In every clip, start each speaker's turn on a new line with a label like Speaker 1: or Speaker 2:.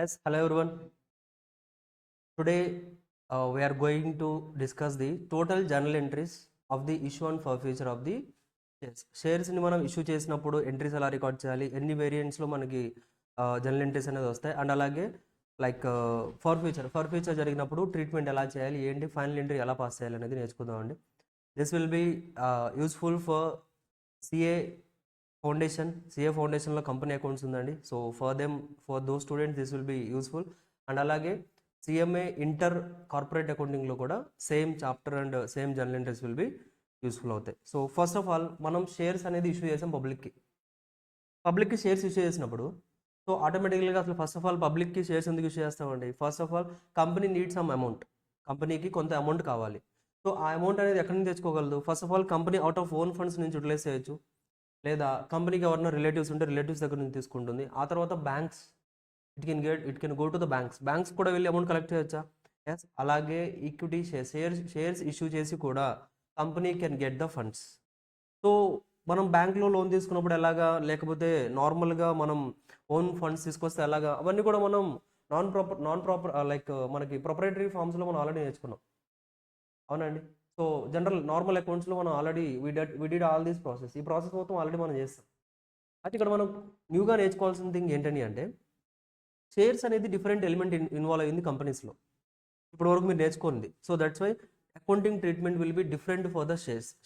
Speaker 1: Yes, hello everyone. Today we are going to discuss the total journal entries of the issue and forfeiture of the shares. షేర్స్ని మనం issue చేసినప్పుడు entries ఎలా record చేయాలి, ఎన్ని వేరియంట్స్లో మనకి journal entries అనేది వస్తాయి, and అలాగే లైక్ ఫర్ ఫ్యూచర్ జరిగినప్పుడు ట్రీట్మెంట్ ఎలా చేయాలి, ఏంటి ఫైనల్ ఎంట్రీ ఎలా పాస్ చేయాలి అనేది నేర్చుకుందామండి. This will be useful for CA ఫౌండేషన్లో కంపెనీ అకౌంట్స్ ఉందండి. So for those students this will be useful. And అలాగే సిఎంఏ ఇంటర్ కార్పొరేట్ అకౌంటింగ్లో కూడా same chapter and same journal entries will be useful అవుతాయి. సో ఫస్ట్ ఆఫ్ ఆల్ మనం shares అనేది issue చేసాం పబ్లిక్కి షేర్స్ ఇష్యూ చేసినప్పుడు సో ఆటోమేటిక్గా అసలు ఫస్ట్ ఆఫ్ ఆల్ పబ్లిక్కి షేర్స్ ఎందుకు ఇష్యూ చేస్తామండి? First of all company need some amount, కంపెనీకి కొంత అమౌంట్ కావాలి. సో ఆ అమౌంట్ అనేది ఎక్కడి నుంచి తెచ్చుకోగలదు? First of all company out of own funds నుంచి యూటిలైజ్ చేయొచ్చు, లేదా కంపెనీకి ఎవరైనా రిలేటివ్స్ ఉంటే రిలేటివ్స్ దగ్గర నుంచి తీసుకుంటుంది. ఆ తర్వాత banks, it can go to the banks కూడా వెళ్ళి అమౌంట్ కలెక్ట్ చేయొచ్చా? ఎస్. అలాగే ఈక్విటీ షేర్స్ ఇష్యూ చేసి కూడా company can get the funds. So మనం బ్యాంక్లో లోన్ తీసుకున్నప్పుడు ఎలాగా, లేకపోతే నార్మల్గా మనం ఓన్ ఫండ్స్ తీసుకొస్తే ఎలాగా, అవన్నీ కూడా మనం నాన్ ప్రాపర్ లైక్ మనకి ప్రొపరేటరీ ఫార్మ్స్లో మనం ఆల్రెడీ నేర్చుకున్నాం, అవునండి. సో జనరల్ నార్మల్ అకౌంట్స్లో మనం already we did all these process, ఈ ప్రాసెస్ మొత్తం ఆల్రెడీ మనం చేస్తాం. అయితే ఇక్కడ మనం న్యూగా నేర్చుకోవాల్సిన థింగ్ ఏంటని అంటే, షేర్స్ అనేది డిఫరెంట్ ఎలిమెంట్ ఇన్వాల్వ్ అయింది కంపెనీస్లో ఇప్పటి వరకు మీరు నేర్చుకోండి. So that's why accounting treatment will be different for the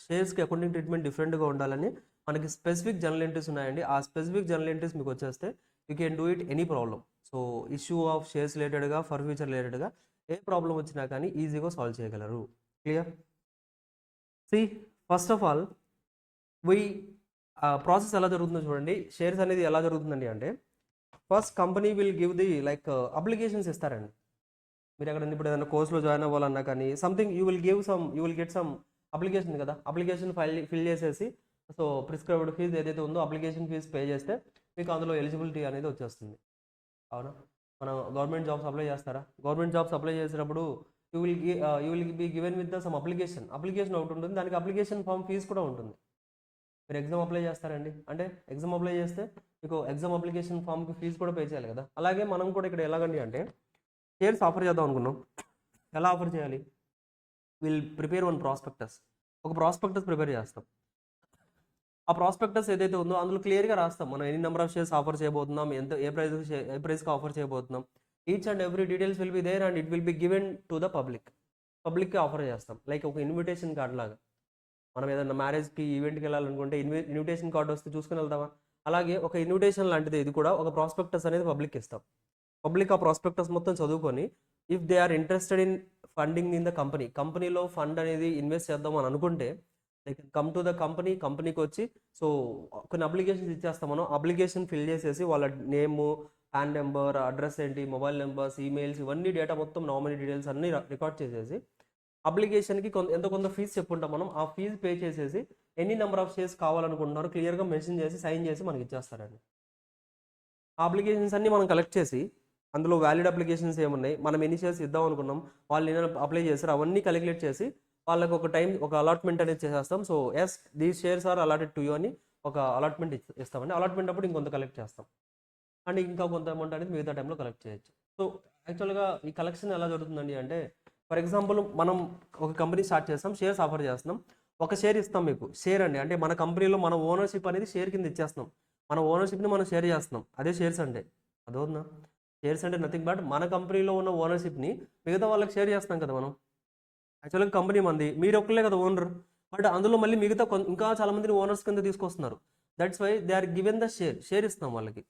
Speaker 1: షేర్స్కి అకౌంటింగ్ ట్రీట్మెంట్ డిఫరెంట్గా ఉండాలని మనకి స్పెసిఫిక్ జర్నల్ ఎంట్రీస్ ఉన్నాయండి. ఆ స్పెసిఫిక్ జర్నల్ ఎంట్రీస్ మీకు వచ్చేస్తే you can do it any problem. So issue of shares రిలేటెడ్గా, ఫర్ ఫ్యూచర్ రిలేటెడ్గా ఏ ప్రాబ్లం వచ్చినా కానీ ఈజీగా సాల్వ్ చేయగలరు. Clear? See first of all process ఎలా జరుగుతుందో చూడండి. షేర్స్ అనేది ఎలా జరుగుతుందండి అంటే, first company will give the like applications ఇస్తారండి. మీరు ఎక్కడ ఇప్పుడు ఏదైనా కోర్సులో జాయిన్ అవ్వాలన్నా కానీ something you will get some application కదా, అప్లికేషన్ ఫిల్ చేసేసి సో ప్రిస్క్రైబ్డ్ ఫీజు ఏదైతే ఉందో అప్లికేషన్ ఫీజు పే చేస్తే మీకు అందులో ఎలిజిబిలిటీ అనేది వచ్చేస్తుంది. అవునా? మనం గవర్నమెంట్ జాబ్స్ అప్లై చేస్తారా? గవర్నమెంట్ జాబ్స్ అప్లై చేసినప్పుడు you will be given with some application ఒకటి ఉంటుంది, దానికి అప్లికేషన్ ఫామ్ ఫీజు కూడా ఉంటుంది. మీరు ఎగ్జామ్ అప్లై చేస్తారండి అంటే ఎగ్జామ్ అప్లై చేస్తే మీకు ఎగ్జామ్ అప్లికేషన్ ఫామ్కి ఫీజు కూడా పే చేయాలి కదా. అలాగే మనం కూడా ఇక్కడ ఎలాగండి అంటే, షేర్స్ ఆఫర్ చేద్దాం అనుకున్నాం. ఎలా ఆఫర్ చేయాలి? విల్ ప్రిపేర్ వన్ ప్రాస్పెక్టస్, ఒక ప్రాస్పెక్టస్ ప్రిపేర్ చేస్తాం. ఆ ప్రాస్పెక్టస్ ఏదైతే ఉందో అందులో క్లియర్గా రాస్తాం మనం ఎన్ని నెంబర్ ఆఫ్ షేర్స్ ఆఫర్ చేయబోతున్నాం, ఏ ప్రైస్కి ఆఫర్ చేయబోతున్నాం. Each and every details will be there and it will be given to the పబ్లిక్కి ఆఫర్ చేస్తాం. లైక్ ఒక ఇన్విటేషన్ కార్డ్ లాగా. మనం ఏదైనా మ్యారేజ్కి ఈవెంట్కి వెళ్ళాలనుకుంటే ఇన్విటేషన్ కార్డు వస్తే చూసుకుని వెళ్తామా? అలాగే ఒక ఇన్విటేషన్ లాంటిది ఇది కూడా, ఒక ప్రాస్పెక్టస్ అనేది పబ్లిక్ ఇస్తాం. పబ్లిక్ ఆ ప్రాస్పెక్టస్ మొత్తం చదువుకొని if they are interested in funding in the కంపెనీలో ఫండ్ అనేది ఇన్వెస్ట్ చేద్దాం అని అనుకుంటే they can come to the కంపెనీకి వచ్చి సో కొన్ని అప్లికేషన్స్ ఇచ్చేస్తాం. మనం అప్లికేషన్ ఫిల్ చేసేసి వాళ్ళ నేము, పాన్ నెంబర్, అడ్రస్ ఏంటి, మొబైల్ నెంబర్స్, ఈమెయిల్స్, ఇవన్నీ డేటా మొత్తం నామినీ డీటెయిల్స్ అన్నీ రికార్డ్ చేసేసి అప్లికేషన్కి కొంత ఫీజు చెప్పుకుంటాం. మనం ఆ ఫీజు పే చేసేసి ఎన్ని నెంబర్ ఆఫ్ షేర్స్ కావాలనుకుంటున్నారో క్లియర్గా మెన్షన్ చేసి సైన్ చేసి మనకి ఇచ్చేస్తారండి. ఆ అప్లికేషన్స్ అన్నీ మనం కలెక్ట్ చేసి అందులో వ్యాలిడ్ అప్లికేషన్స్ ఏమున్నాయి, మనం ఎన్ని షేర్స్ ఇద్దాం అనుకున్నాం, వాళ్ళు ఏమైనా అప్లై చేస్తారు, అవన్నీ క్యాలిక్యులేట్ చేసి వాళ్ళకి ఒక అలాట్మెంట్ అనేది చేసేస్తాం. So as these shares are allotted to you అని ఒక అలాట్మెంట్ ఇస్తామండి. అలాట్మెంట్ అప్పుడు ఇంకొంత కలెక్ట్ చేస్తాం అండ్ ఇంకా కొంత అమౌంట్ అనేది మిగతా టైంలో కలెక్ట్ చేయొచ్చు. సో యాక్చువల్గా ఈ కలెక్షన్ ఎలా జరుగుతుందండి అంటే, ఫర్ ఎగ్జాంపుల్ మనం ఒక కంపెనీ స్టార్ట్ చేస్తాం, షేర్స్ ఆఫర్ చేస్తున్నాం, ఒక షేర్ ఇస్తాం మీకు. షేర్ అండి అంటే మన కంపెనీలో మన ఓనర్షిప్ అనేది షేర్ కింద ఇచ్చేస్తున్నాం. మన ఓనర్షిప్ని మనం షేర్ చేస్తున్నాం, అదే షేర్స్ అంటే. అదవుతుందా? షేర్స్ అంటే నథింగ్ బట్ మన కంపెనీలో ఉన్న ఓనర్షిప్ని మిగతా వాళ్ళకి షేర్ చేస్తాం కదా మనం. యాక్చువల్గా కంపెనీ మంది, మీరు ఒక్కలే కదా ఓనర్, బట్ అందులో మళ్ళీ మిగతా ఇంకా చాలా మందిని ఓనర్స్ కింద తీసుకొస్తున్నారు. That's why they are given the share ఇస్తాం వాళ్ళకి.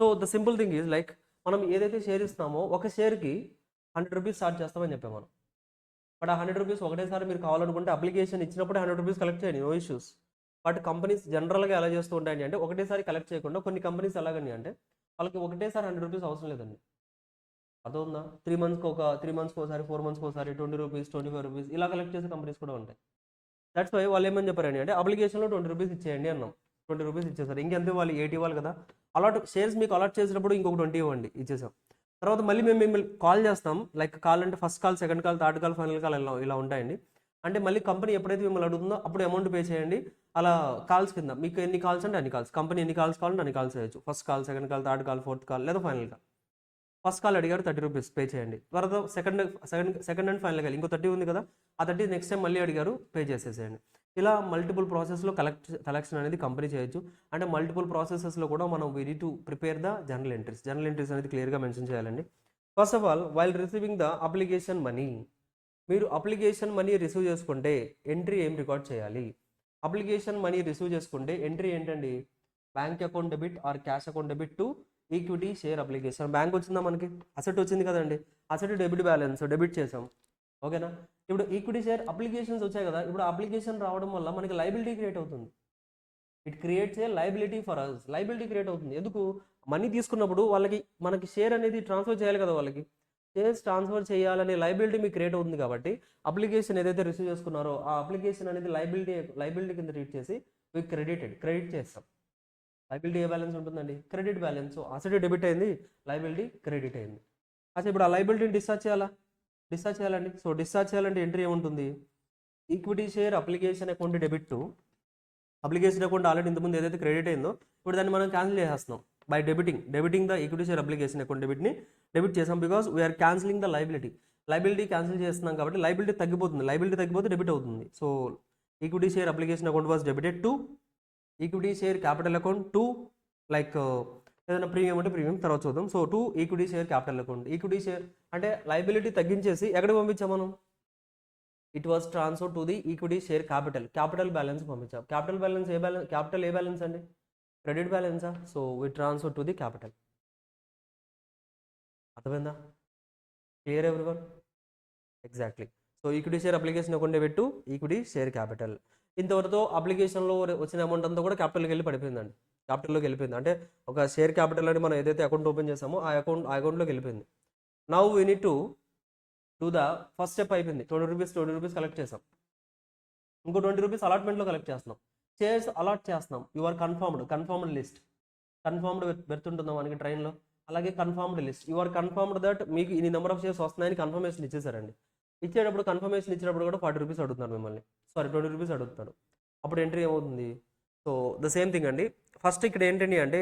Speaker 1: So the simple thing is like మనం ఏదైతే షేర్ ఇస్తామో ఒక షేర్కి 100 రూపీస్ చార్జ్ చేస్తామని చెప్పాం మనం. బట్ ఆ 100 రూపీస్ ఒకటేసారి మీరు కావాలనుకుంటే అప్లికేషన్ ఇచ్చినప్పుడు 100 రూపీస్ కలెక్ట్ చేయండి, నో ఇష్యూస్. బట్ కంపెనీస్ జనరల్గా ఎలా చేస్తూ ఉంటాయండి అంటే, ఒకటేసారి కలెక్ట్ చేయకుండా కొన్ని కంపెనీస్ ఎలాగండి అంటే వాళ్ళకి ఒకటేసారి 100 రూపీస్ అవసరం లేదండి. అదవుందా? 3 మంత్స్కి ఒకసారి, 4 మంత్స్కి ఒకసారి 20 రూపీస్, 25 రూపీస్ ఇలా కలెక్ట్ చేసే కంపెనీస్ కూడా ఉంటాయి. దట్స్ వై వాళ్ళు ఏమని చెప్పారండి అంటే, అప్లికేషన్లో 20 రూపీస్ ఇచ్చేయండి అన్నాం. 20 రూపీస్ ఇచ్చేసారు. ఇంకెంత ఇవ్వాలి? 8 ఇవ్వాలి కదా. షేర్స్ మీకు అలాట్ చేసినప్పుడు ఇంకొక 20 ఇవ్వండి, ఇచ్చేసాం. తర్వాత మళ్ళీ మేము మిమ్మల్ని కాల్ చేస్తాం. లైక్ కాల్ అంటే first call, second call, third call, final call ఇలా ఉంటాయండి. అంటే మళ్ళీ కంపెనీ ఎప్పుడైతే మిమ్మల్ని అడుగుతుందో అప్పుడు అమౌంట్ పే చేయండి. అలా కాల్స్ కింద మీకు ఎన్ని కాల్స్ అంటే అన్ని కాల్స్, కంపెనీ ఎన్ని కాల్స్ కావాలంటే అన్ని కాల్స్ చేయొచ్చు. First call, second call, third call, fourth call లేదా ఫైనల్ కాల్. ఫస్ట్ కాల్ అడిగారు 30 రూపీస్ పే చేయండి. తర్వాత సెకండ్ అండ్ ఫైనల్ కాల్ ఇంకో 30 ఉంది కదా, ఆ 30 నెక్స్ట్ టైం మళ్ళీ అడిగారు, పే చేసేసేయండి. ఇలా మల్టిపుల్ ప్రాసెస్లో కలెక్షన్ అనేది కంపెనీ చేయొచ్చు. అంటే మల్టిపుల్ ప్రాసెసెస్లో కూడా మనం we need to prepare the journal entries అనేది క్లియర్గా మెన్షన్ చేయాలండి. First of all while receiving the application money, మీరు అప్లికేషన్ మనీ రిసీవ్ చేసుకుంటే ఎంట్రీ ఏం రికార్డ్ చేయాలి? అప్లికేషన్ మనీ రిసీవ్ చేసుకుంటే ఎంట్రీ ఏంటండి? Bank account debit or cash account debit to equity share application. Bank వచ్చిందా మనకి, అసెట్ వచ్చింది కదండి, అసెట్ డెబిట్ బ్యాలెన్స్ డెబిట్ చేసాం, ఓకేనా. ఇప్పుడు ఈక్విటీ షేర్ అప్లికేషన్స్ వచ్చాయి కదా, ఇప్పుడు అప్లికేషన్ రావడం వల్ల మనకి లైబిలిటీ క్రియేట్ అవుతుంది. It creates a liability for us, liability create అవుతుంది. ఎందుకు? మనీ తీసుకున్నప్పుడు మనకి షేర్ అనేది ట్రాన్స్ఫర్ చేయాలి కదా, వాళ్ళకి షేర్స్ ట్రాన్స్ఫర్ చేయాలనే లైబిలిటీ మీకు క్రియేట్ అవుతుంది. కాబట్టి అప్లికేషన్ ఏదైతే రిసీవ్ చేసుకున్నారో ఆ అప్లికేషన్ అనేది లైబిలిటీ కింద ట్రీట్ చేసి మీకు క్రెడిట్ చేస్తాం. లైబిలిటీ ఏ బ్యాలెన్స్ ఉంటుందండి? Credit balance. So asset debit అయింది, లైబిలిటీ క్రెడిట్ అయింది. అసలు ఇప్పుడు ఆ లైబిలిటీని డిశ్చార్జ్ చేయాలండి. సో డిశ్చార్జ్ చేయాలంటే ఎంట్రీ ఏముంటుంది? Equity share application account debit to application account already ఇంతకుముందు ఏదైతే క్రెడిట్ అయిందో ఇప్పుడు దాన్ని మనం క్యాన్సిల్ చేసేస్తున్నాం by debiting the equity share application account debit చేసాం. Because we are cancelling the liability cancel చేస్తున్నాం కాబట్టి లైబిలిటీ తగ్గిపోతే డెబిట్ అవుతుంది. So equity share application account was debited to equity share capital account to like ఏదైనా premium అంటే premium తర్వాత చూద్దాం. So to equity share capital account. Equity share అంటే liability తగ్గించేసి ఎక్కడికి పంపించాం మనం? It was transfer to the equity share capital balance పంపించాం. క్యాపిటల్ ఏ బ్యాలెన్స్ అండి? క్రెడిట్ బ్యాలెన్సా? So we transfer to the capital. అర్థమైందా? Clear everyone? Exactly. So equity share application account debit to equity share capital. ఇంతవరకు అప్లికేషన్లో వచ్చిన amount అంతా కూడా క్యాపిటల్కి వెళ్ళిపోయింది. అంటే ఒక షేర్ క్యాపిటల్ అని మనం ఏదైతే అకౌంట్ ఓపెన్ చేసామో ఆ అకౌంట్లోకి వెళ్ళిపోయింది. Now we need to do the first step అయిపోయింది. 20 రూపీస్ కలెక్ట్ చేసాం. ఇంకో 20 రూపీస్ అలాట్మెంట్లో కలెక్ట్ చేస్తున్నాం. షేర్స్ అలాట్ చేస్తున్నాం. You are confirmed list. Confirmed పెడుతుంటుందా మనకి ట్రైన్లో, అలాగే confirmed list. You are confirmed that మీకు ఇన్ని నెంబర్ ఆఫ్ షేర్స్ వస్తున్నాయని కన్ఫర్మేషన్ ఇచ్చేసారండి. కన్ఫర్మేషన్ ఇచ్చేటప్పుడు కూడా 40 రూపీస్ అడుగుతున్నారు మిమ్మల్ని, 20 రూపీస్ అడుగుతున్నారు. అప్పుడు ఎంట్రీ ఏమవుతుంది? సో ద సేమ్ థింగ్ అండి. ఫస్ట్ ఇక్కడ ఏంటండి అంటే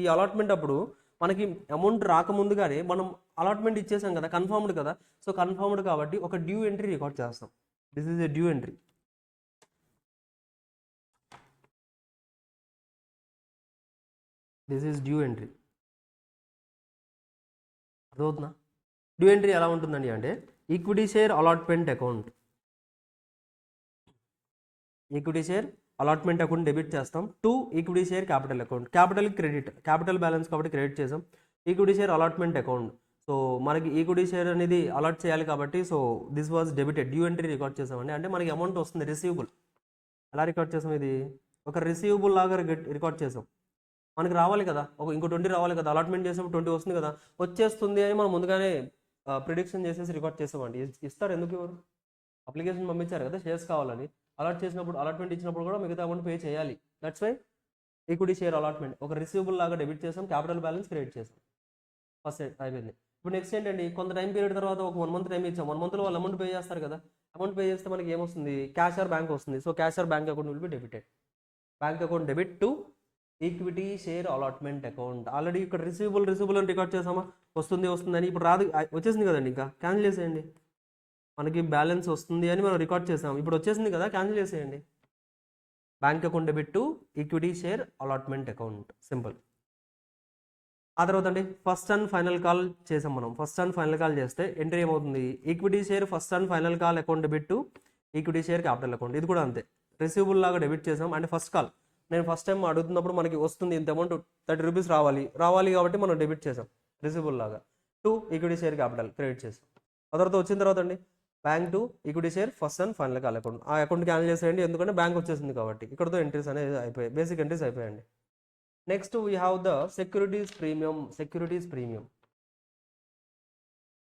Speaker 1: ఈ అలాట్మెంట్ అప్పుడు మనకి అమౌంట్ రాకముందుగానే మనం అలాట్మెంట్ ఇచ్చేసాం కదా, కన్ఫర్మ్డ్ కదా. సో కన్ఫర్మ్డ్ కాబట్టి ఒక డ్యూ ఎంట్రీ రికార్డ్ చేస్తాం. This is a due entry. అర్థమవుతుందా? డ్యూ ఎంట్రీ ఎలా ఉంటుందండి అంటే equity share allotment account debit చేస్తాం to equity share capital account. Capital balance కాబట్టి క్రెడిట్ చేసాం. Equity share allotment account. So మనకి ఈక్విటీ షేర్ అనేది అలాట్ చేయాలి కాబట్టి so this was debited. Due entry record చేసామండి. అంటే మనకి అమౌంట్ వస్తుంది రిసీవబుల్. ఎలా రికార్డ్ చేసాం? ఇది ఒక రిసీవబుల్ లాగా రికార్డ్ చేసాం. మనకి రావాలి కదా, ఇంకో 20 రావాలి కదా, అలాట్మెంట్ చేసినప్పుడు 20 వస్తుంది కదా, వచ్చేస్తుంది అని మనం ముందుగానే ప్రిడిక్షన్ చేసేసి రికార్డ్ చేసామండి. ఇస్తారు, ఎందుకు ఇవ్వరు? అప్లికేషన్ పంపించారు కదా షేర్స్ కావాలని. అలాట్మెంట్ ఇచ్చినప్పుడు కూడా మిగతా అమౌంట్ పే చేయాలి. That's why equity share allotment ఒక రిసీవబుల్ లాగా డెబిట్ చేసాం, క్యాపిటల్ బ్యాలెన్స్ క్రియేట్ చేసాం. ఫస్ట్ అయిపోయింది. ఇప్పుడు నెక్స్ట్ ఏంటండి, కొంత టైం పీరియడ్ తర్వాత ఒక 1 మంత్ టైం ఇచ్చాం. 1 మంత్లో వాళ్ళు అమౌంట్ పే చేస్తారు కదా, అమౌంట్ పే చేస్తే మనకి ఏమొస్తుంది? క్యాష్ ఆర్ బ్యాంక్ వస్తుంది. So cash or bank account will be debited. Bank account debit to equity share allotment account. Already ఇక్కడ రిసీవబుల్ అని రికార్డ్ చేసామా, వస్తుందని. ఇప్పుడు రాదు, వచ్చేసింది కదండి, ఇంకా క్యాన్సిల్ చేసేయండి. మనకి బ్యాలెన్స్ వస్తుంది అని మనం రికార్డ్ చేసాం, ఇప్పుడు వచ్చేసింది కదా, క్యాన్సిల్ చేసేయండి. Bank account debit to equity share allotment account. Simple. ఆ తర్వాత అండి ఫస్ట్ అండ్ ఫైనల్ కాల్ చేసాం మనం. ఫస్ట్ అండ్ ఫైనల్ కాల్ చేస్తే ఎంట్రీ ఏమవుతుంది? Equity share first and final call account debit to equity share capital account. ఇది కూడా అంతే, రిసీవబుల్ లాగా డెబిట్ చేసాం. అంటే ఫస్ట్ కాల్ నేను ఫస్ట్ టైం అడుగుతున్నప్పుడు మనకి వస్తుంది ఇంత అమౌంట్ 30 రూపీస్ రావాలి కాబట్టి మనం డెబిట్ చేసాం రిసీవబుల్ లాగా to equity share capital credit చేసాం. ఆ తర్వాత వచ్చిన తర్వాత అండి bank to equity share first and final call account. ఆ అకౌంట్ క్యాన్సిల్ చేసేయండి, ఎందుకంటే బ్యాంక్ వచ్చేసింది కాబట్టి. ఇక్కడతో ఎంట్రీస్ అనేది అయిపోయాయి, బేసిక్ ఎంట్రీస్ అయిపోయాయండి. Next we have the securities premium.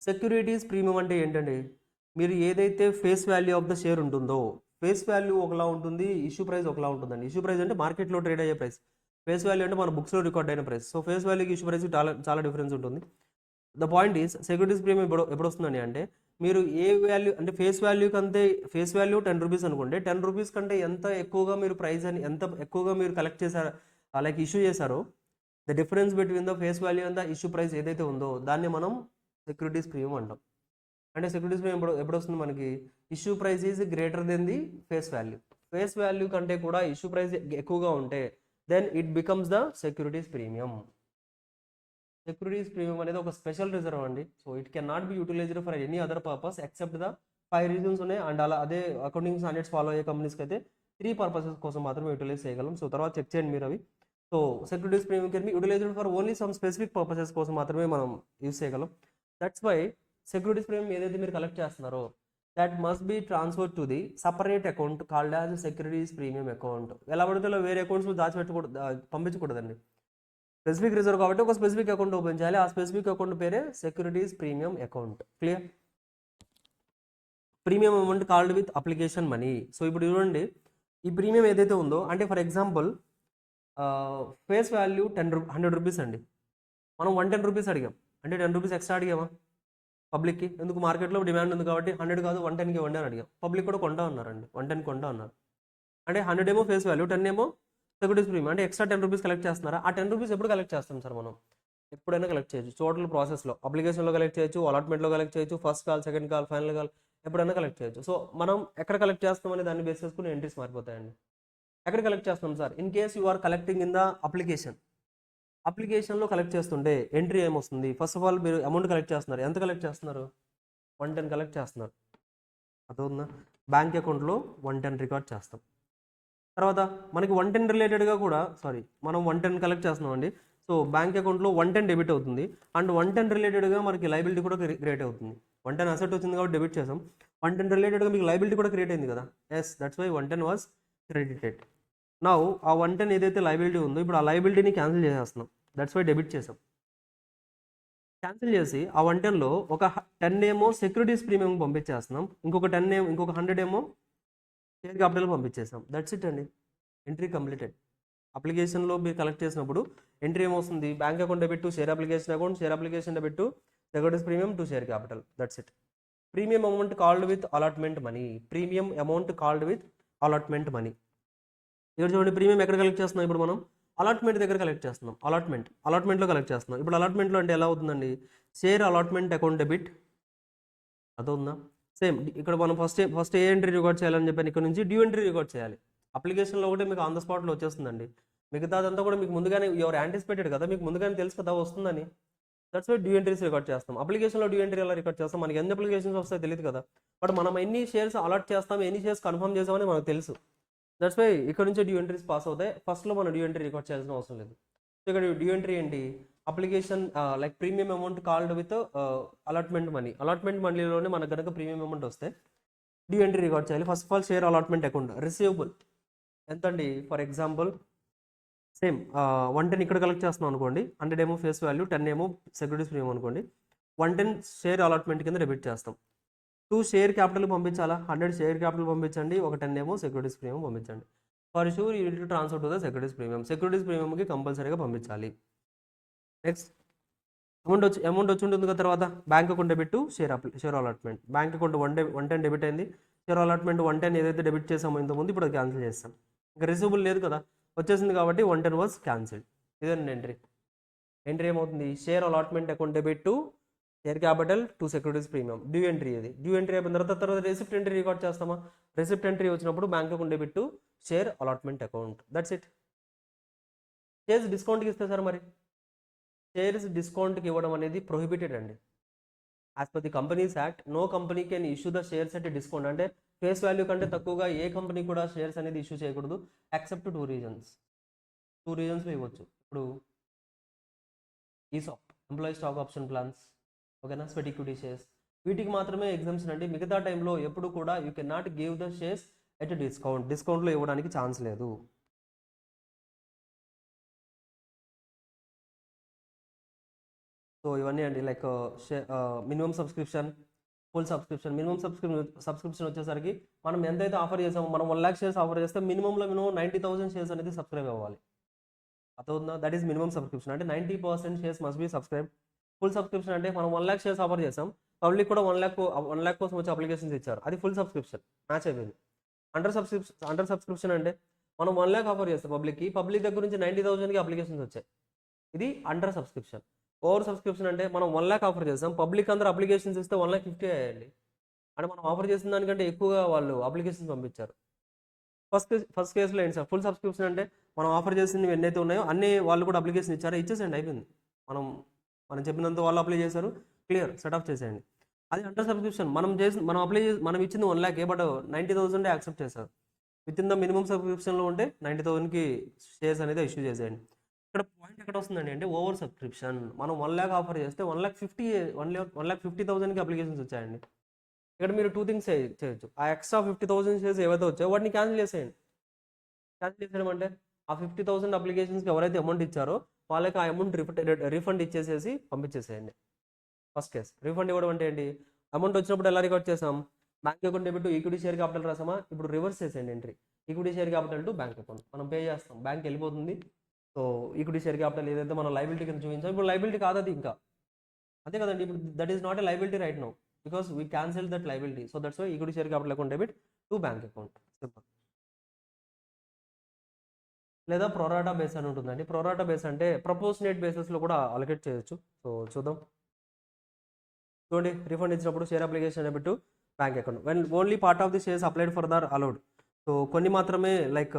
Speaker 1: Securities premium అంటే ఏంటండి? మీరు ఏదైతే face value of the share ఉంటుందో, ఫేస్ వాల్యూ ఒకలా ఉంటుంది, ఇష్యూ ప్రైస్ ఒకలా ఉంటుందండి. ఇష్యూ ప్రైస్ అంటే మార్కెట్లో ట్రేడ్ అయ్యే ప్రైస్, ఫేస్ వాల్యూ అంటే మన బుక్స్లో రికార్డ్ అయిన ప్రైస్. సో ఫేస్ వాల్యూకి ఇష్యూ ప్రైస్ చాలా డిఫరెన్స్ ఉంటుంది. The point is securities premium ఎప్పుడు వస్తుందండి అంటే మీరు ఏ వాల్యూ అంటే ఫేస్ వాల్యూ 10 రూపీస్ అనుకోండి, 10 రూపీస్ కంటే ఎంత ఎక్కువగా మీరు ప్రైస్ అని ఎంత ఎక్కువగా మీరు కలెక్ట్ చేశారు లైక్ ఇష్యూ చేశారో the difference between the face value and the issue price ఏదైతే ఉందో దాన్ని మనం సెక్యూరిటీస్ ప్రీమియం అంటాం. అంటే సెక్యూరిటీస్ ప్రీమియం ఎప్పుడు వస్తుంది మనకి, issue price is greater than the face value. Face value కంటే కూడా ఇష్యూ ప్రైస్ ఎక్కువగా ఉంటే then it becomes the securities premium. Securities premium అనేది ఒక స్పెషల్ రిజర్వ్ అండి. So it can not be utilized for any other purpose except the 5 reasons ఉన్నాయి. And అలా అదే అకౌంటింగ్ స్టాండర్డ్స్ ఫాలో అయ్యే కంపెనీస్కి అయితే 3 పర్పసెస్ కోసం మాత్రమే యూటిలైజ్ చేయగలం. సో తర్వాత చెక్ చేయండి మీరు అవి. So securities premium can be utilized for only some specific purposes కోసం మాత్రమే మనం యూజ్ చేయగలం. దట్స్ వై సెక్యూరిటీస్ ప్రీమియం ఏదైతే మీరు కలెక్ట్ చేస్తున్నారో that must be transfer to the separate account called as securities premium account. ఎలా పడితే వేరే అకౌంట్స్లో దాచిపెట్టకూడదు, పంపించకూడదండి. స్పెసిఫిక్ రిజర్వ్ కాబట్టి ఒక స్పెసిఫిక్ అకౌంట్ ఓపెన్ చేయాలి. ఆ స్పెసిఫిక్ అకౌంట్ పేరే securities premium account. Clear? Premium amount called with application money. So ఇప్పుడు చూడండి, ఈ ప్రీమియం ఏదైతే ఉందో అంటే for example face value 100 rupees అండి. మనం 110 రూపీస్ అడిగాం, అంటే 10 రూపీస్ ఎక్స్ట్రా అడిగామా పబ్లిక్కి? ఎందుకు, మార్కెట్లో డిమాండ్ ఉంది కాబట్టి 100 కాదు 110కి ఇవ్వండి అని అడిగాం. పబ్లిక్ కూడా కొంటా ఉన్నారండి, 110 కొంటా ఉన్నారు. అంటే 100 ఏమో ఫేస్ వాల్యూ, 10 ఏమో సెక్యూరిటీస్ ప్రీమియం. అంటే ఎక్స్ట్రా 10 రూపీస్ కలెక్ట్ చేస్తున్నారా? ఆ 10 రూపీస్ ఎప్పుడు కలెక్ట్ చేస్తాం సార్ మనం? ఎప్పుడైనా కలెక్ట్ చేయొచ్చు. టోటల్ ప్రాసెస్లో అప్లికేషన్లో కలెక్ట్ చేయొచ్చు, అలాట్మెంట్లో కలెక్ట్ చేయొచ్చు, first call, second call, final call, ఎప్పుడైనా కలెక్ట్ చేయొచ్చు. సో మనం ఎక్కడ కలెక్ట్ చేస్తామని దాన్ని బేస్ చేసుకుని ఎంట్రీస్ మారిపోతాయండి. ఎక్కడ కలెక్ట్ చేస్తాం sir? In case you are collecting in the అప్లికేషన్లో కలెక్ట్ చేస్తుంటే ఎంట్రీ ఏమొస్తుంది? ఫస్ట్ ఆఫ్ ఆల్ మీరు అమౌంట్ కలెక్ట్ చేస్తున్నారు. ఎంత కలెక్ట్ చేస్తున్నారు? 110 కలెక్ట్ చేస్తున్నారు. అదవుతుందా? బ్యాంక్ అకౌంట్లో 110 రికార్డ్ చేస్తాం. తర్వాత మనకి 110 రిలేటెడ్గా కూడా మనం 110 కలెక్ట్ చేస్తున్నాం అండి. సో బ్యాంక్ అకౌంట్లో 110 డెబిట్ అవుతుంది. అండ్ 110 రిలేటెడ్గా మనకి లైబిలిటీ కూడా క్రియేట్ అవుతుంది. 110 అసెట్ వచ్చింది కాబట్టి డెబిట్ చేసాం. 110 రిలేటెడ్గా మీకు లైబిలిటీ కూడా క్రియేట్ అయింది కదా. Yes, that's why 110 was credited. Now ఆ 110 ఏదైతే లైబిలిటీ ఉందో ఇప్పుడు ఆ లైబిలిటీని క్యాన్సిల్ చేసేస్తున్నాం. దట్స్ వై డెబిట్ చేసాం. క్యాన్సిల్ చేసి ఆ 110లో ఒక 10 ఏమో సెక్యూరిటీస్ ప్రీమియం పంపించేస్తున్నాం, ఇంకొక 100 ఏమో షేర్ క్యాపిటల్ పంపించేసాం. దట్స్ ఇట్ అండి, ఎంట్రీ కంప్లీటెడ్. అప్లికేషన్లో మీరు కలెక్ట్ చేసినప్పుడు ఎంట్రీ ఏమొస్తుంది? Bank account debit to share application account, share application debit to securities premium to share capital. That's it. Premium amount called with allotment money. Premium amount called with allotment money. ఇక్కడ చూడండి, premium ఎక్కడ collect చేస్తున్నాం? ఇప్పుడు మనం allotment దగ్గర collect చేస్తున్నాం. అలాట్మెంట్లో collect చేస్తున్నాం. ఇప్పుడు అలాట్మెంట్లో అంటే ఎలా అవుతుందండి? Share allotment account debit. అదవుతుందా? సేమ్ ఇక్కడ మనం ఫస్ట్ ఏ ఎంట్రీ రికార్డ్ చేయాలని చెప్పాను, ఇక్కడ నుంచి డ్యూ ఎంట్రీ రికార్డ్ చేయాలి. అప్లికేషన్లో ఒకటే మీకు ఆన్ ద స్పాట్లో వచ్చేస్తుందండి. మిగతాదంతా కూడా మీకు ముందుగానే ఎవరు యాంటిసిపేటెడ్ కదా, మీకు ముందుగానే తెలుసు కదా వస్తుందని. That's why due entries record చేస్తాం. అప్లికేషన్లో డ్యూ ఎంట్రీ ఎలా రికార్డ్ చేస్తాం? మనకి ఎన్ని అప్లికేషన్స్ వస్తాయో తెలియదు కదా, బట్ మనం ఎన్ని షేర్స్ అలాట్ చేస్తాం, ఎన్ని షేర్స్ కన్ఫర్మ్ చేసామని మనకు తెలుసు. దట్స్ వై ఇక్కడ నుంచి డ్యూ ఎంట్రీస్ పాస్ అవుతాయి. ఫస్ట్లో మనం డ్యూ ఎంట్రీ రికార్డ్ చేయాల్సిన అవసరం లేదు. సో ఇక్కడ డ్యూ ఎంట్రీ ఏంటి? Application like premium amount called with allotment money. Allotment మనీలోనే మనకు కనుక ప్రీమియం అమౌంట్ వస్తే డ్యూ ఎంట్రీ రికార్డ్ చేయాలి. First of all share allotment account receivable ఎంత అండి? ఫర్ ఎగ్జాంపుల్ సేమ్ 110 ఇక్కడ కలెక్ట్ చేస్తున్నాం అనుకోండి, 100 ఏమో ఫేస్ వాల్యూ, 10 ఏమో సెక్యూరిటీస్ ప్రీమియం అనుకోండి. 110 షేర్ అలాట్మెంట్ కింద డెబిట్ చేస్తాం. 2 షేర్ క్యాపిటల్ పంపించాలా? 100 షేర్ క్యాపిటల్ పంపించండి, ఒక 10 ఏమో సెక్యూరిటీస్ ప్రీమియం పంపించండి. For sure you need to transfer to the securities premium. Securities ప్రీమియంకి కంపల్సరీగా పంపించాలి. నెక్స్ట్ అమౌంట్ వచ్చి ఉంటుంది కదా. తర్వాత bank account debit share allotment. Bank account 110 debit అయింది. షేర్ అలాట్మెంట్ 110 ఏదైతే డెబిట్ చేసామో ఇంతకుముందు, ఇప్పుడు అది క్యాన్సిల్ చేస్తాం. ఇంకా రిసీవబుల్ లేదు కదా, వచ్చేసింది కాబట్టి 110 వాజ్ క్యాన్సిల్డ్. ఇదేనండి ఎంట్రీ ఏమవుతుంది? Share allotment account debit to share capital to securities premium. Due entry ఇది. డ్యూ ఎంట్రీ అయిపోయిన తర్వాత రెసిప్ట్ ఎంట్రీ రికార్డ్ చేస్తామా? రెసిప్ట్ ఎంట్రీ వచ్చినప్పుడు bank account debit to share allotment account. That's it. Shares డిస్కౌంట్కి ఇస్తే sir మరి shares డిస్కౌంట్కి ఇవ్వడం అనేది ప్రొహిబిటెడ్ అండి. As per the companies act, no company can issue the shares at discount. అంటే ఫేస్ వాల్యూ కంటే తక్కువగా ఏ కంపెనీ కూడా షేర్స్ అనేది ఇష్యూ చేయకూడదు ఎక్సెప్ట్ 2 రీజన్స్. 2 రీజన్స్లో ఇవ్వచ్చు. ఇప్పుడు ఈసాప్, ఎంప్లాయీ స్టాక్ ఆప్షన్ ప్లాన్స్, ఓకేనా, స్వెట్ ఈక్విటీ షేర్స్, వీటికి మాత్రమే ఎగ్జామ్షన్ అండి. మిగతా టైంలో ఎప్పుడు కూడా you can not give the shares at డిస్కౌంట్లో ఇవ్వడానికి ఛాన్స్ లేదు. సో ఇవన్నీ అండి, like minimum subscription, full subscription. Minimum subscription వచ్చేసరికి మనం ఎంతైతే ఆఫర్ చేసామో, మనం 1 lakh షేర్స్ ఆఫర్ చేస్తే మినిమం 90,000 షేర్స్ అనేది సబ్స్క్రైబ్ అవ్వాలి. అర్థవుతుందా? That is minimum subscription. అంటే 90% shares must be subscribe. Full subscription అంటే మనం 1 lakh షేర్స్ ఆఫర్ చేసాం, పబ్లిక్ కూడా 1 lakh కోసం వచ్చి అప్లికేషన్స్ ఇచ్చారు, అది ఫుల్ సబ్స్క్రిప్షన్, మ్యాచ్ అయిపోయింది. అండర్ సబ్స్క్రిప్షన్ అంటే మనం 1 lakh ఆఫర్ చేస్తాం పబ్లిక్ దగ్గర నుంచి 90,000కి అప్లికేషన్స్ వచ్చాయి. ఇది అండర్ సబ్స్క్రిప్షన్. ఓవర్ సబ్స్క్రిప్షన్ అంటే మనం 1 లాక్ ఆఫర్ చేస్తాం, పబ్లిక్ అందరూ అప్లికేషన్స్ ఇస్తే 1,50,000 అయ్యాయండి. అంటే మనం ఆఫర్ చేసిన దానికంటే ఎక్కువగా వాళ్ళు అప్లికేషన్స్ పంపించారు. ఫస్ట్ కేసులో ఏంటి సార్, ఫుల్ సబ్స్క్రిప్షన్ అంటే మనం ఆఫర్ చేసినవి ఎన్నైతే ఉన్నాయో అన్ని వాళ్ళు కూడా అప్లికేషన్ ఇచ్చారో ఇచ్చేసేయండి, అయిపోయింది. మనం మనం చెప్పినంత వాళ్ళు అప్లై చేశారు, క్లియర్, సెట్ ఆఫ్ చేసేయండి. అది అండర్ సబ్స్క్రిప్షన్ మనం ఇచ్చింది 1 లాక్, బట్ 90,000 యాక్సెప్ట్ చేశారు. విత్ ఇన్ ద మినిమం సబ్స్క్రిప్షన్లో ఉంటే 90,000కి షేర్స్ అనేది ఇష్యూ చేసేయండి. ఇక్కడ పాయింట్ ఎక్కడ వస్తుందండి అంటే ఓవర్ సబ్స్క్రిప్షన్. మనం 1 లాక్ ఆఫర్ చేస్తే 1,50,000కి అప్లికేషన్స్ వచ్చాయండి. ఇక్కడ మీరు 2 థింగ్స్ చేయొచ్చు. ఆ ఎక్స్ట్రా 50,000 షేర్స్ ఏవైతే వచ్చాయో వాటిని క్యాన్సిల్ చేసేయండి. క్యాన్సిల్ చేసేయడం అంటే ఆ 50,000 అప్లికేషన్స్కి ఎవరైతే అమౌంట్ ఇచ్చారో వాళ్ళకి ఆ అమౌంట్ రిఫండ్ ఇచ్చేసేసి పంపించేసేయండి. First case. రిఫండ్ ఇవ్వడం అంటే ఏంటి, అమౌంట్ వచ్చినప్పుడు ఎలా రికార్డ్ చేసాం, bank account debit equity share capital రాసామా, ఇప్పుడు రివర్స్ చేసేయండి entry, equity share capital to bank account. మనం పే చేస్తాం, బ్యాంక్ వెళ్ళిపోతుంది. సో ఈక్విటీ షేర్ క్యాపిటల్ ఏదైతే మనం లైబిలిటీ కింద చూపించాం, ఇప్పుడు లైబిలిటీ కాదు అది ఇంకా, అంతే కదండి. ఇప్పుడు that is not a liability right now because we cancel that liability. So that's why equity share capital account debit to bank account, simple. లేదా ప్రొరాటా బేస్ అని ఉంటుందండి. ప్రొరాటా బేస్ అంటే ప్రపోర్షనేట్ బేసిస్లో కూడా అలొకేట్ చేయొచ్చు. సో చూద్దాం. చూడండి, రిఫండ్ ఇచ్చినప్పుడు share application debit to bank account when only part of the shares applied for their allowed. So కొన్ని మాత్రమే లైక్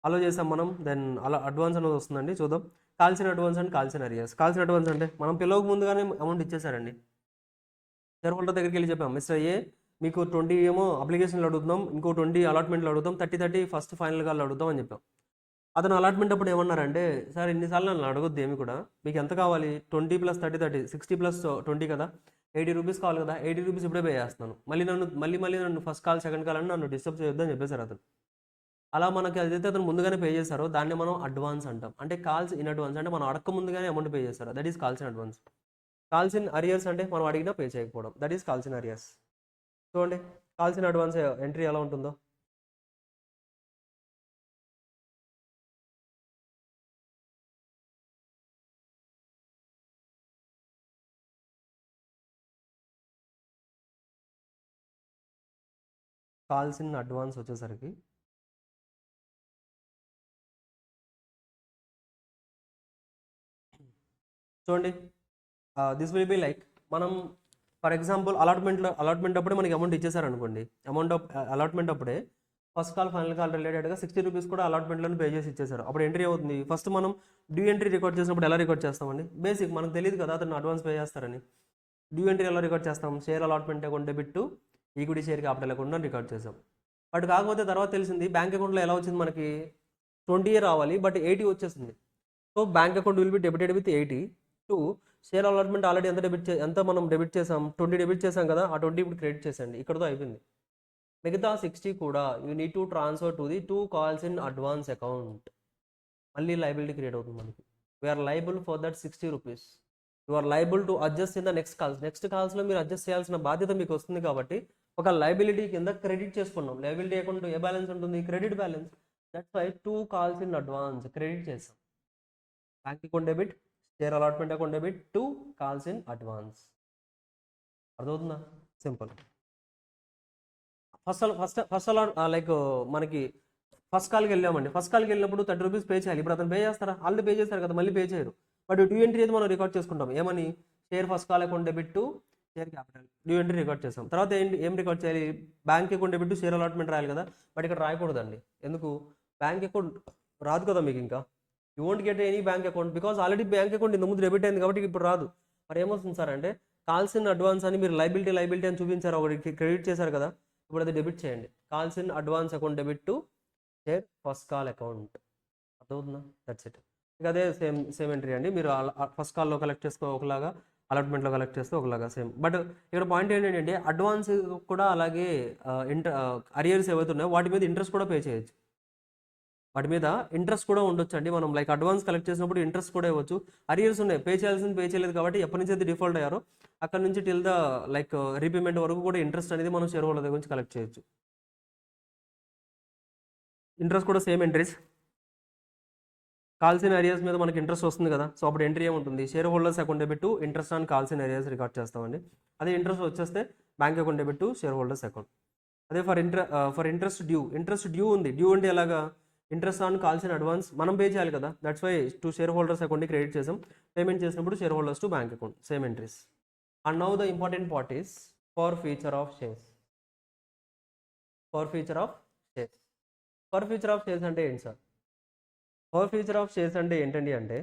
Speaker 1: అలో చేసాం మనం, దెన్ అలా అడ్వాన్స్ అనేది వస్తుందండి. చూద్దాం. కాల్సిన అడ్వాన్స్ అండ్ కాల్సిన అరియర్స్. కాల్సిన అడ్వాన్స్ అంటే మనం పిల్లవక ముందుగానే అమౌంట్ ఇచ్చేసారండి. షేర్ హోల్డర్ దగ్గరికి వెళ్ళి చెప్పాం, మిస్టర్ ఏ మీకు 20 ఏమో అప్లికేషన్లు అడుగుతున్నాం, ఇంకో 20 అలాట్మెంట్లు అడుగుతాం, 30 ఫస్ట్ ఫైనల్గా అడుగుతాం అని చెప్పాం. అతను అలాట్మెంట్ అప్పుడు ఏమన్నారంటే, సార్ ఇన్నిసార్లు నన్ను అడగొద్దు ఏమి కూడా, మీకు ఎంత కావాలి, 20 + 30 60 + 20 కదా, 80 రూపీస్ కావాలి కదా, 80 రూపీస్ ఇప్పుడే పే చేస్తున్నాను, మళ్ళీ నన్ను ఫస్ట్ కాల్ సెకండ్ కాల్ అని నన్ను డిస్టర్బ్ చేయొద్దు అని చెప్పేశారు అతను. అలా మనకి అదైతే అతను ముందుగానే పే చేశారో దాన్ని మనం అడ్వాన్స్ అంటాం. అంటే కాల్స్ ఇన్ అడ్వాన్స్ అంటే మనం అడగక ముందుగానే అమౌంట్ పే చేస్తారు, that is calls in advance. Calls in arrears అంటే మనం అడిగినా పే చేయకపోవడం, that is calls in arrears. చూడండి కాల్స్ ఇన్ అడ్వాన్స్ ఎంట్రీ ఎలా ఉంటుందో. కాల్స్ ఇన్ అడ్వాన్స్ వచ్చేసరికి చూడండి, దిస్ విల్ బి లైక్ మనం ఫర్ ఎగ్జాంపుల్ అలాట్మెంట్ అప్పుడే మనకి అమౌంట్ ఇచ్చేసారు అనుకోండి, అలాట్మెంట్ అప్పుడే ఫస్ట్ కాల్ ఫైనల్ కాల్ రిలేటెడ్గా 60 రూపీస్ కూడా అలాట్మెంట్లను పే చేసి ఇచ్చేసారు. అప్పుడు ఎంట్రీ అవుతుంది. ఫస్ట్ మనం డ్యూ ఎంట్రీ రికార్డ్ చేసినప్పుడు ఎలా రికార్డ్ చేస్తామండి, బేసిక్ మనకు తెలియదు కదా అతను అడ్వాన్స్ పే చేస్తారని. డ్యూ ఎంట్రీ ఎలా రికార్డ్ చేస్తాం, share allotment account debit to equity share capital account అని రికార్డ్ చేసాం. బట్ కాకపోతే తర్వాత తెలిసింది బ్యాంక్ అకౌంట్లో ఎలా వచ్చింది, మనకి 20 రావాలి బట్ 80 వచ్చేసింది. So bank account will be debited with 80 to share allotment already ఎంత మనం డెబిట్ చేసాం, 20 డెబిట్ చేసాం కదా, ఆ 20 ఇప్పుడు క్రెడిట్ చేసండి, ఇక్కడతో అయిపోయింది. మిగతా 60 కూడా you need to transfer to the 2 calls in advance account. మళ్ళీ లైబిలిటీ క్రియేట్ అవుతుంది మనకి. We are liable for that 60 rupees. You are liable to adjust in the next కాల్స్లో మీరు అడ్జస్ట్ చేయాల్సిన బాధ్యత మీకు వస్తుంది. కాబట్టి ఒక లైబిలిటీ కింద క్రెడిట్ చేసుకున్నాం. లైబిలిటీ అకౌంట్ ఏ బ్యాలెన్స్ ఉంటుంది, credit balance. That's why 2 calls in advance credit చేసాం. Bank account debit, share allotment account debit, 2 calls in advance. అర్థమవుతుందా, సింపుల్. ఫస్ట్ లైక్ మనకి ఫస్ట్ కాల్కి వెళ్ళామండి, ఫస్ట్ కాల్కి వెళ్ళినప్పుడు 30 రూపీస్ పే చేయాలి. ఇప్పుడు అతను పే చేస్తారా, ఆల్రెడీ పే చేస్తారు కదా, మళ్ళీ పే చేయరు. బట్ డ్యూ ఎంట్రీ అయితే మనం రికార్డ్ చేసుకుంటాం, ఏమని, share first call account debit to share capital, due entry record చేస్తాం. తర్వాత ఏం రికార్డ్ చేయాలి, bank account debit to share allotment రాయాలి కదా, బట్ ఇక్కడ రాయకూడదండి. ఎందుకు, బ్యాంక్ అకౌంట్ రాదు కదా మీకు, ఇంకా you won't get any bank account because already bank account ఇంత ముందు డెబిట్ అయింది కాబట్టి ఇప్పుడు రాదు. మరి ఏమొస్తుంది సార్ అంటే, కాల్స్ ఇన్ అడ్వాన్స్ అని మీరు లైబిలిటీ అని చూపించారు, ఒకటి క్రెడిట్ చేశారు కదా, ఇప్పుడు అది డెబిట్ చేయండి. Calls in advance account debit to share first call account. అర్థమవుతుందా, దట్స్ ఇట్. ఇక అదే సేమ్ ఎంట్రీ అండి. మీరు ఫస్ట్ కాల్లో కలెక్ట్ చేసుకో ఒకలాగా, అలాట్మెంట్లో కలెక్ట్ చేస్తే ఒకలాగా సేమ్. బట్ ఇక్కడ పాయింట్ ఏంటంటే అడ్వాన్స్ కూడా అలాగే అరియర్స్ ఏవైతే ఉన్నాయో వాటి మీద ఇంట్రెస్ట్ కూడా పే చేయొచ్చు. వాటి మీద ఇంట్రెస్ట్ కూడా ఉండొచ్చు అండి. మనం లైక్ అడ్వాన్స్ కలెక్ట్ చేసినప్పుడు ఇంట్రెస్ట్ కూడా ఇవ్వచ్చు. అరియర్స్ ఉన్నాయి, పే చేయాల్సింది పే చేయలేదు కాబట్టి ఎప్పటి నుంచి అయితే డిఫాల్ట్ అయ్యారో అక్కడ నుంచి టిల్ ద లైక్ రీపేమెంట్ వరకు కూడా ఇంట్రెస్ట్ అనేది మనం షేర్ హోల్డర్ దగ్గర నుంచి కలెక్ట్ చేయొచ్చు. ఇంట్రెస్ట్ కూడా same entries. Calls in arrears మీద మనకి ఇంట్రెస్ట్ వస్తుంది కదా, సో అప్పుడు ఎంట్రీ ఏముంటుంది, share holders account debit to interest on calls in arrears record చేస్తామండి. అదే ఇంట్రెస్ట్ వచ్చేస్తే bank account debit to share holders account. అదే ఫర్ ఇంట్రెస్ట్ డ్యూ ఉంది. డ్యూ అంటే ఎలాగా, interest on calls in advance మనం పే చేయాలి కదా, that's why to share holders అకౌంట్ని క్రెడిట్ చేసాం. పేమెంట్ చేసినప్పుడు share holders to bank account, same entries. And now the important part is for future of shares. For future of shares. For future of shares అంటే ఏంటి sir? For future of shares అంటే ఏంటండి అంటే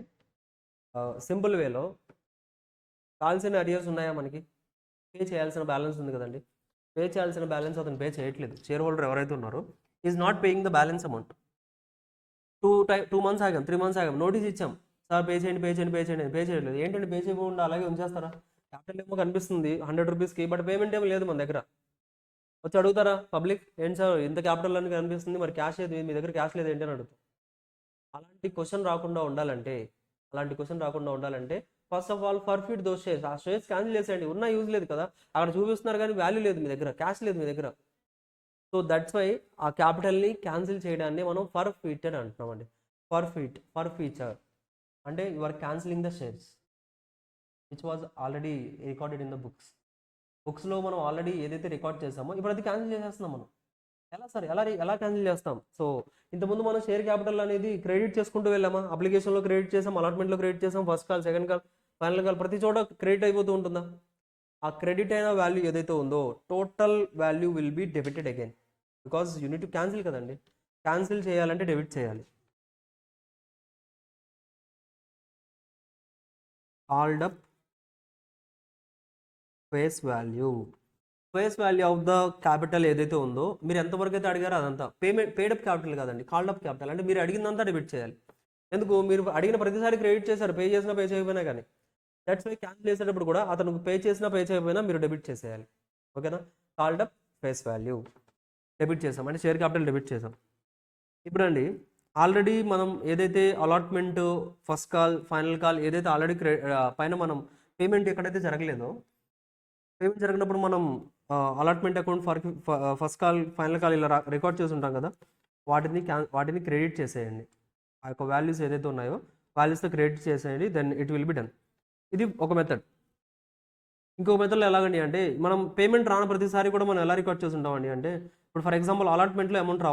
Speaker 1: simple వేలో కాల్సిన arrears ఉన్నాయా మనకి, pay చేయాల్సిన balance ఉంది కదండి, పే చేయాల్సిన బ్యాలెన్స్ అతను పే చేయట్లేదు, షేర్ హోల్డర్ ఎవరైతే ఉన్నారో is not paying the balance amount. 2 months ఆగాం, 3 months ఆగాం, నోటీస్ ఇచ్చాం, సార్ పే చేయండి పే చేయండి పే చేయండి, పే చేయట్లేదు. ఏంటంటే పే చేయకుండా అలాగే ఉంచేస్తారా? క్యాపిటల్ ఏమో కనిపిస్తుంది 100 రూపీస్కి, బట్ పేమెంట్ ఏమో లేదు మన దగ్గర. వచ్చి అడుగుతారా పబ్లిక్, ఏంటి సార్ ఇంత క్యాపిటల్ అని కనిపిస్తుంది, మరి క్యాష్ లేదు, మీ దగ్గర క్యాష్ లేదు ఏంటి అని అడుగుతాం. అలాంటి క్వశ్చన్ రాకుండా ఉండాలంటే first of all forfeit those shares, ఆ షేర్స్ క్యాన్సిల్ చేసేయండి. ఉన్నా యూజ్ లేదు కదా, అక్కడ చూపిస్తున్నారు కానీ వాల్యూ లేదు మీ దగ్గర, క్యాష్ లేదు మీ దగ్గర. సో దట్స్ వై ఆ క్యాపిటల్ని క్యాన్సిల్ చేయడాన్ని మనం ఫర్ఫిటెడ్ అంటున్నామండి. ఫర్ ఫీచర్ అంటే you are cancelling the shares which was already recorded in the బుక్స్లో మనం ఆల్రెడీ ఏదైతే రికార్డ్ చేసామో ఇప్పుడు అది క్యాన్సిల్ చేసేస్తున్నాం మనం. ఎలా సార్, ఎలా క్యాన్సిల్ చేస్తాం? సో ఇంతకుముందు మనం షేర్ క్యాపిటల్ అనేది క్రెడిట్ చేసుకుంటూ వెళ్ళామా, అప్లికేషన్లో క్రెడిట్ చేసాం, అలాట్మెంట్లో క్రెడిట్ చేసాం, first call second call final call ప్రతి చోట క్రెడిట్ అయిపోతూ ఉంటుందా? ఆ క్రెడిట్ అయిన వాల్యూ ఏదైతే ఉందో total value will be debited again, because unit to cancel కదండి. క్యాన్సిల్ చేయాలంటే డెబిట్ చేయాలి. Called up face value of the capital ఏదైతే ఉందో మీరు ఎంతవరకు అయితే అడిగారో అదంతా పేడప్ క్యాపిటల్ కాదండి, కాల్డ్ అప్ క్యాపిటల్. అంటే మీరు అడిగిందంతా డెబిట్ చేయాలి. ఎందుకు? మీరు అడిగిన ప్రతిసారి క్రెడిట్ చేశారు, పే చేసినా పే చేయకపోయినా కానీ. దట్స్ వై క్యాన్సిల్ చేసేటప్పుడు కూడా అతను పే చేసినా పే చేయకపోయినా మీరు డెబిట్ చేసేయాలి. ఓకేనా? Called up face value debit చేసాం అంటే షేర్ క్యాపిటల్ డెబిట్ చేసాం. ఇప్పుడు అండి ఆల్రెడీ మనం ఏదైతే allotment first call final call ఏదైతే ఆల్రెడీ పైన మనం పేమెంట్ ఎక్కడైతే జరగలేదో, పేమెంట్ జరిగినప్పుడు మనం allotment account first call final call ఇలా రికార్డ్ చేసి ఉంటాం కదా, వాటిని క్రెడిట్ చేసేయండి. ఆ యొక్క వాల్యూస్ ఏదైతే ఉన్నాయో వాల్యూస్తో క్రెడిట్ చేసేయండి, then it will be done. ఇది ఒక మెథడ్. ఇంకో మెథడ్లో ఎలాగండి అంటే మనం పేమెంట్ రాని ప్రతిసారి కూడా మనం ఎలా రికార్డ్ చేసి ఉంటామండి అంటే, ఇప్పుడు ఫర్ ఎగ్జాంపుల్ అలాట్మెంట్లో అమౌంట్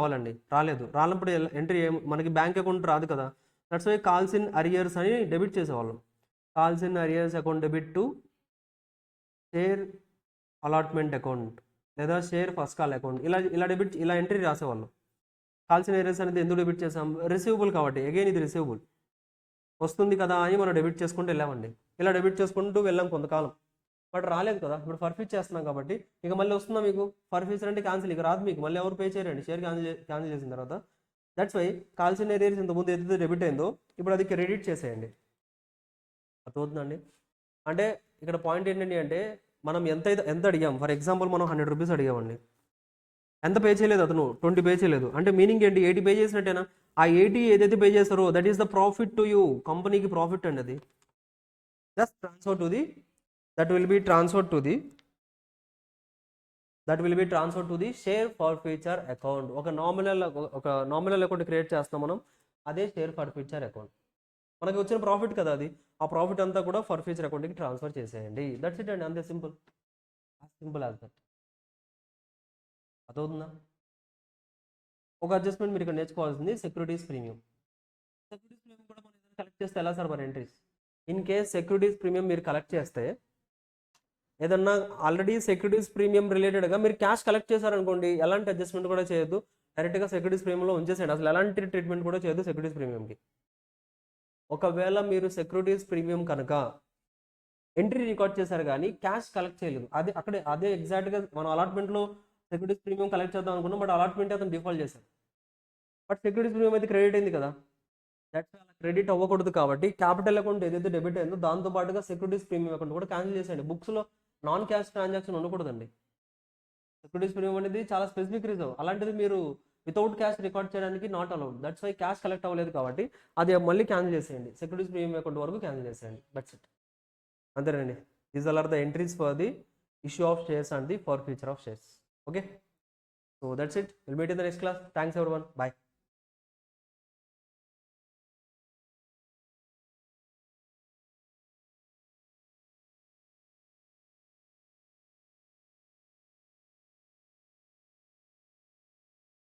Speaker 1: రానప్పుడు ఎంట్రీ మనకి బ్యాంక్ అకౌంట్ రాదు కదా, that's why calls in arrears అని డెబిట్ చేసేవాళ్ళం. Calls in arrears account debit to share allotment account లేదా షేర్ ఫస్ట్ కాల్ అకౌంట్, ఇలా ఎంట్రీ రాసేవాళ్ళం. కాల్స్ ఇన్ అరియర్స్ అనేది ఎందుకు డెబిట్ చేసాం? రిసీవబుల్ కాబట్టి, అగైన్ ఇది రిసీవబుల్ వస్తుంది కదా అని మనం డెబిట్ చేసుకుంటూ వెళ్ళామండి. ఇలా డెబిట్ చేసుకుంటూ వెళ్ళాం కొంతకాలం, బట్ రాలేదు కదా. ఇప్పుడు ఫర్ఫీచర్ చేస్తున్నాం కాబట్టి ఇక మళ్ళీ వస్తుందా మీకు? ఫర్ఫీచర్ అంటే క్యాన్సిల్, ఇక రాదు మీకు, మళ్ళీ ఎవరు పే చేయరండి షేర్ క్యాన్సిల్ చేసిన తర్వాత. That's why calls in arrears ఇంతకుముందు ఏదైతే డెబిట్ అయిందో ఇప్పుడు అది క్రెడిట్ చేసేయండి. అర్థమవుతుందండి? అంటే ఇక్కడ పాయింట్ ఏంటండి అంటే మనం ఎంత అడిగాం, ఫర్ ఎగ్జాంపుల్ మనం 100 రూపీస్ అడిగామండి, ఎంత పే చేయలేదు అతను, 20 పే చేయలేదు అంటే మీనింగ్ ఏంటి? 80 పే చేసినట్టేనా? ఆ 80 ఏదైతే పే చేస్తారో that is the profit to you, కంపెనీకి ప్రాఫిట్ అండి అది. Just transfer to the that will be transfer to the share forfeiture account. ఒక నామినల్ అకౌంట్ క్రియేట్ చేస్తాం మనం, అదే షేర్ ఫర్ఫీచర్ అకౌంట్. మనకి వచ్చిన ప్రాఫిట్ కదా అది, ఆ ప్రాఫిట్ అంతా కూడా ఫర్ఫీచర్ అకౌంట్కి ట్రాన్స్ఫర్ చేసేయండి. దట్స్ ఇట్ అండి, అంతే సింపుల్ యాజ్ దట్. అదవుతుందా? ఒక అడ్జస్ట్మెంట్ మీరు ఇక్కడ నేర్చుకోవాల్సింది సెక్యూరిటీస్ ప్రీమియం కూడా మనం కలెక్ట్ చేస్తే ఎలా సార్ మరి entries? In case securities premium మీరు కలెక్ట్ చేస్తే ఏదన్నా ఆల్రెడీ సెక్యూరిటీస్ ప్రీమియం రిలేటెడ్గా మీరు క్యాష్ కలెక్ట్ చేశారనుకోండి, ఎలాంటి అడ్జస్ట్మెంట్ కూడా చేయొద్దు, డైరెక్ట్గా సెక్యూరిటీస్ ప్రీమియంలో ఉంచేసేయండి. అసలు ఎలాంటి ట్రీట్మెంట్ కూడా చేయొద్దు సెక్యూరిటీస్ ప్రీమియంకి. ఒకవేళ మీరు సెక్యూరిటీస్ ప్రీమియం కనుక ఎంట్రీ రికార్డ్ చేశారు కానీ క్యాష్ కలెక్ట్ చేయలేదు, అదే ఎగ్జాక్ట్గా మనం అలాట్మెంట్లో సెక్యూరిటీస్ ప్రీమియం కలెక్ట్ చేద్దాం అనుకున్నాం, బట్ అలాట్మెంట్ అతను డిఫాల్ట్ చేశారు, బట్ సెక్యూరిటీస్ ప్రీమియం అయితే క్రెడిట్ అయింది కదా. దట్స్ అలా క్రెడిట్ అవ్వకూడదు కాబట్టి క్యాపిటల్ అకౌంట్ ఏదైతే డెబిట్ అయిందో దాంతో పాటుగా సెక్యూరిటీస్ ప్రీమియం అకౌంట్ కూడా క్యాన్సిల్ చేసేయండి. బుక్స్లో నాన్ క్యాష్ ట్రాన్సాక్షన్ ఉండకూడదండి. సెక్యూరిటీస్ ప్రీమియం అనేది చాలా స్పెసిఫిక్ రిజర్వ్, అలాంటిది మీరు వితౌట్ క్యాష్ రికార్డ్ చేయడానికి not allowed. That's why cash collect అవ్వలేదు కాబట్టి అది మళ్ళీ క్యాన్సిల్ చేసేయండి, సెక్యూరిటీస్ ప్రీమియం అకౌంట్ వరకు క్యాన్సిల్ చేసేయండి. దట్స్ ఇట్, అంతేనండి. These are the entries for the issue of shares and the forfeiture of shares. Okay, so that's it. We'll meet in the next class. Thanks everyone. Bye.